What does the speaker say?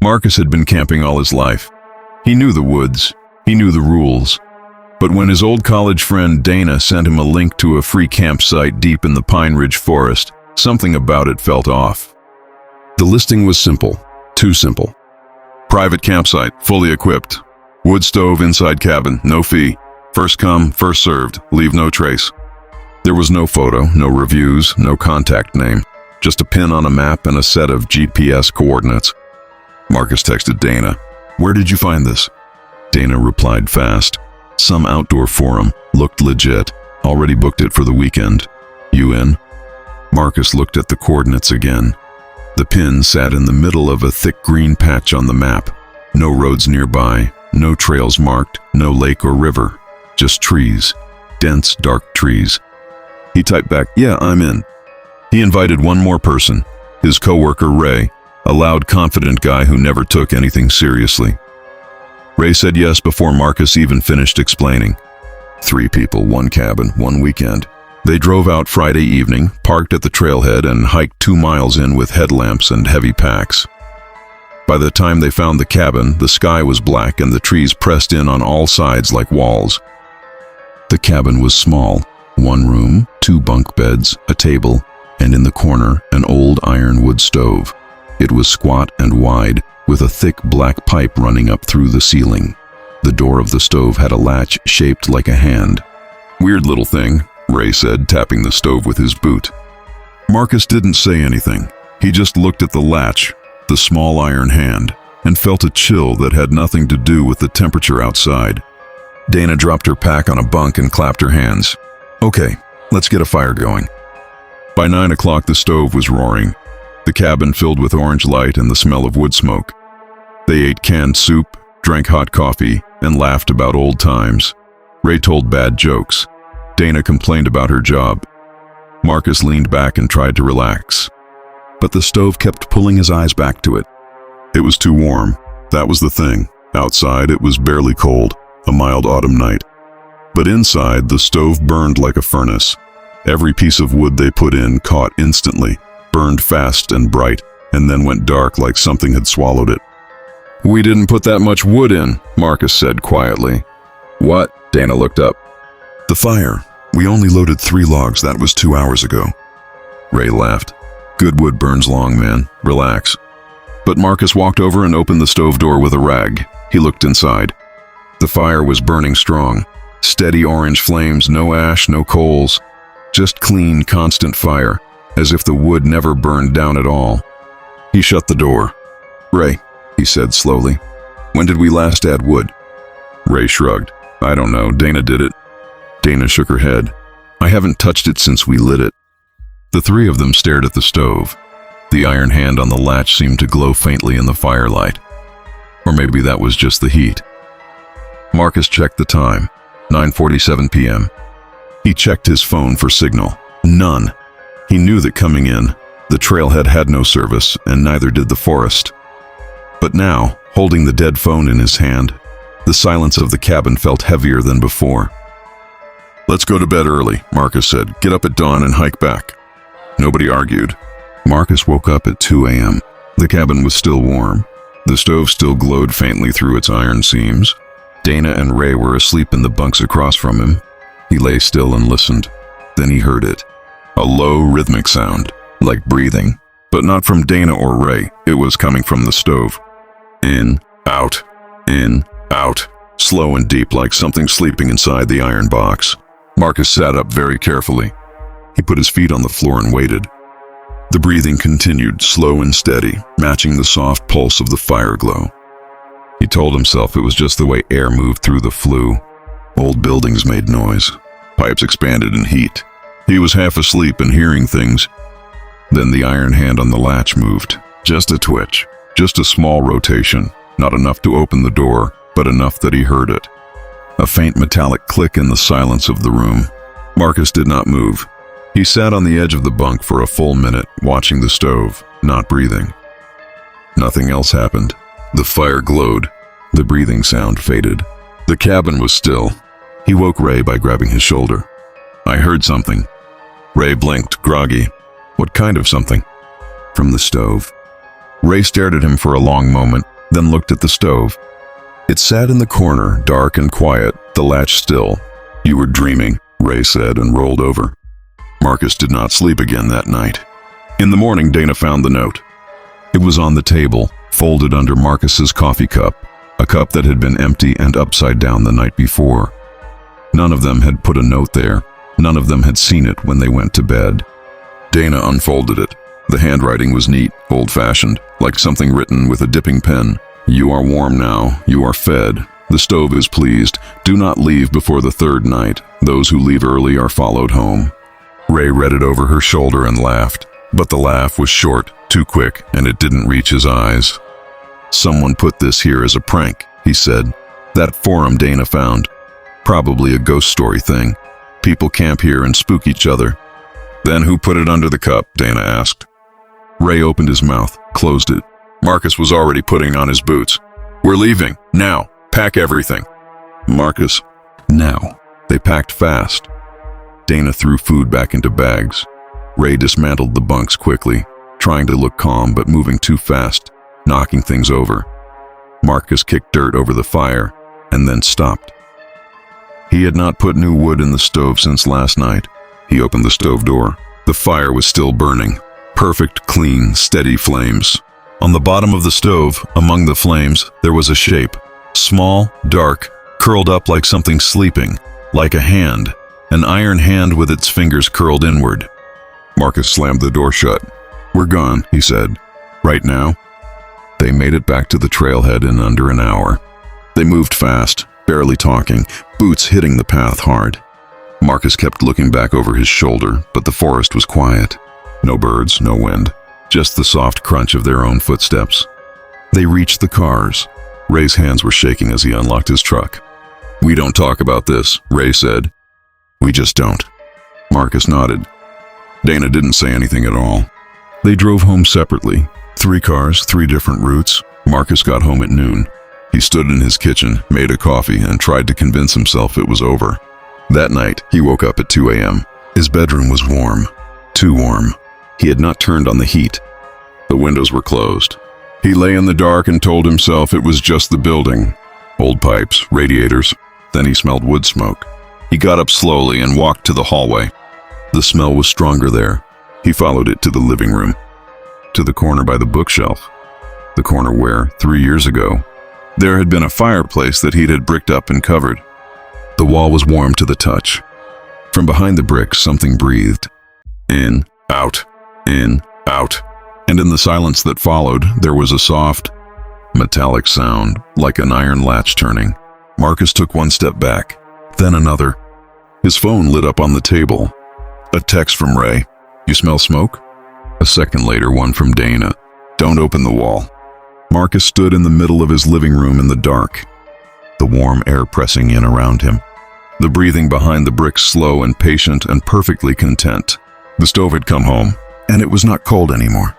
Marcus had been camping all his life. He knew the woods. He knew the rules. But when his old college friend Dana sent him a link to a free campsite deep in the Pine Ridge Forest, something about it felt off. The listing was simple. Too simple. Private campsite, fully equipped. Wood stove inside cabin, no fee. First come, first served, leave no trace. There was no photo, no reviews, no contact name. Just a pin on a map and a set of GPS coordinates. Marcus texted Dana, "Where did you find this?" Dana replied fast, "Some outdoor forum, looked legit. Already booked it for the weekend. You in?" Marcus looked at the coordinates again. The pin sat in the middle of a thick green patch on the map. No roads nearby, no trails marked, no lake or river. Just trees. Dense, dark trees. He typed back, "Yeah, I'm in." He invited one more person, his coworker Ray, a loud, confident guy who never took anything seriously. Ray said yes before Marcus even finished explaining. 3 people, 1 cabin, 1 weekend. They drove out Friday evening, parked at the trailhead, and hiked 2 miles in with headlamps and heavy packs. By the time they found the cabin, the sky was black and the trees pressed in on all sides like walls. The cabin was small. 1 room, 2 bunk beds, a table, and in the corner, an old ironwood stove. It was squat and wide, with a thick black pipe running up through the ceiling. The door of the stove had a latch shaped like a hand. "Weird little thing," Ray said, tapping the stove with his boot. Marcus didn't say anything. He just looked at the latch, the small iron hand, and felt a chill that had nothing to do with the temperature outside. Dana dropped her pack on a bunk and clapped her hands. "Okay, let's get a fire going." By 9 o'clock, the stove was roaring, the cabin filled with orange light and the smell of wood smoke. They ate canned soup, drank hot coffee, and laughed about old times. Ray told bad jokes. Dana complained about her job. Marcus leaned back and tried to relax. But the stove kept pulling his eyes back to it. It was too warm. That was the thing. Outside, it was barely cold, a mild autumn night. But inside, the stove burned like a furnace. Every piece of wood they put in caught instantly, burned fast and bright, and then went dark like something had swallowed it. "We didn't put that much wood in," Marcus said quietly. "What?" Dana looked up. "The fire. We only loaded 3 logs. That was 2 hours ago." Ray laughed. "Good wood burns long, man. Relax." But Marcus walked over and opened the stove door with a rag. He looked inside. The fire was burning strong. Steady orange flames, no ash, no coals. Just clean, constant fire, as if the wood never burned down at all. He shut the door. "Ray," he said slowly, "when did we last add wood?" Ray shrugged. "I don't know. Dana did it." Dana shook her head. "I haven't touched it since we lit it." The 3 of them stared at the stove. The iron hand on the latch seemed to glow faintly in the firelight. Or maybe that was just the heat. Marcus checked the time. 9:47 p.m. He checked his phone for signal. None. He knew that coming in, the trailhead had no service, and neither did the forest. But now, holding the dead phone in his hand, the silence of the cabin felt heavier than before. "Let's go to bed early," Marcus said. "Get up at dawn and hike back." Nobody argued. Marcus woke up at 2 a.m. The cabin was still warm. The stove still glowed faintly through its iron seams. Dana and Ray were asleep in the bunks across from him. He lay still and listened. Then he heard it. A low, rhythmic sound, like breathing, but not from Dana or Ray. It was coming from the stove. In, out, slow and deep like something sleeping inside the iron box. Marcus sat up very carefully. He put his feet on the floor and waited. The breathing continued, slow and steady, matching the soft pulse of the fire glow. He told himself it was just the way air moved through the flue. Old buildings made noise. Pipes expanded in heat. He was half asleep and hearing things. Then the iron hand on the latch moved. Just a twitch. Just a small rotation. Not enough to open the door, but enough that he heard it. A faint metallic click in the silence of the room. Marcus did not move. He sat on the edge of the bunk for a full minute, watching the stove, not breathing. Nothing else happened. The fire glowed. The breathing sound faded. The cabin was still. He woke Ray by grabbing his shoulder. "I heard something." Ray blinked, groggy. "What kind of something?" "From the stove." Ray stared at him for a long moment, then looked at the stove. It sat in the corner, dark and quiet, the latch still. "You were dreaming," Ray said and rolled over. Marcus did not sleep again that night. In the morning, Dana found the note. It was on the table, folded under Marcus's coffee cup, a cup that had been empty and upside down the night before. None of them had put a note there. None of them had seen it when they went to bed. Dana unfolded it. The handwriting was neat, old-fashioned, like something written with a dipping pen. "You are warm now. You are fed. The stove is pleased. Do not leave before the third night. Those who leave early are followed home." Ray read it over her shoulder and laughed, but the laugh was short, too quick, and it didn't reach his eyes. "Someone put this here as a prank," he said. "That forum Dana found. Probably a ghost story thing. People camp here and spook each other." "Then who put it under the cup?" Dana asked. Ray opened his mouth, closed it. Marcus was already putting on his boots. "We're leaving, now. Pack everything." Marcus, now. They packed fast. Dana threw food back into bags. Ray dismantled the bunks quickly, trying to look calm but moving too fast, knocking things over. Marcus kicked dirt over the fire and then stopped. He had not put new wood in the stove since last night. He opened the stove door. The fire was still burning. Perfect, clean, steady flames. On the bottom of the stove, among the flames, there was a shape. Small, dark, curled up like something sleeping, like a hand. An iron hand with its fingers curled inward. Marcus slammed the door shut. "We're gone," he said. "Right now?" They made it back to the trailhead in under an hour. They moved fast, barely talking, boots hitting the path hard. Marcus kept looking back over his shoulder, but the forest was quiet. No birds, no wind, just the soft crunch of their own footsteps. They reached the cars. Ray's hands were shaking as he unlocked his truck. "We don't talk about this," Ray said. "We just don't." Marcus nodded. Dana didn't say anything at all. They drove home separately. 3 cars, 3 different routes. Marcus got home at noon. He stood in his kitchen, made a coffee, and tried to convince himself it was over. That night, he woke up at 2 a.m. His bedroom was warm. Too warm. He had not turned on the heat. The windows were closed. He lay in the dark and told himself it was just the building. Old pipes, radiators. Then he smelled wood smoke. He got up slowly and walked to the hallway. The smell was stronger there. He followed it to the living room, to the corner by the bookshelf, the corner where, 3 years ago, there had been a fireplace that he had bricked up and covered. The wall was warm to the touch. From behind the bricks, something breathed. In, out, and in the silence that followed, there was a soft, metallic sound, like an iron latch turning. Marcus took one step back, then another. His phone lit up on the table. A text from Ray. "You smell smoke?" A second later, one from Dana. "Don't open the wall." Marcus stood in the middle of his living room in the dark, the warm air pressing in around him. The breathing behind the bricks slow and patient and perfectly content. The stove had come home, and it was not cold anymore.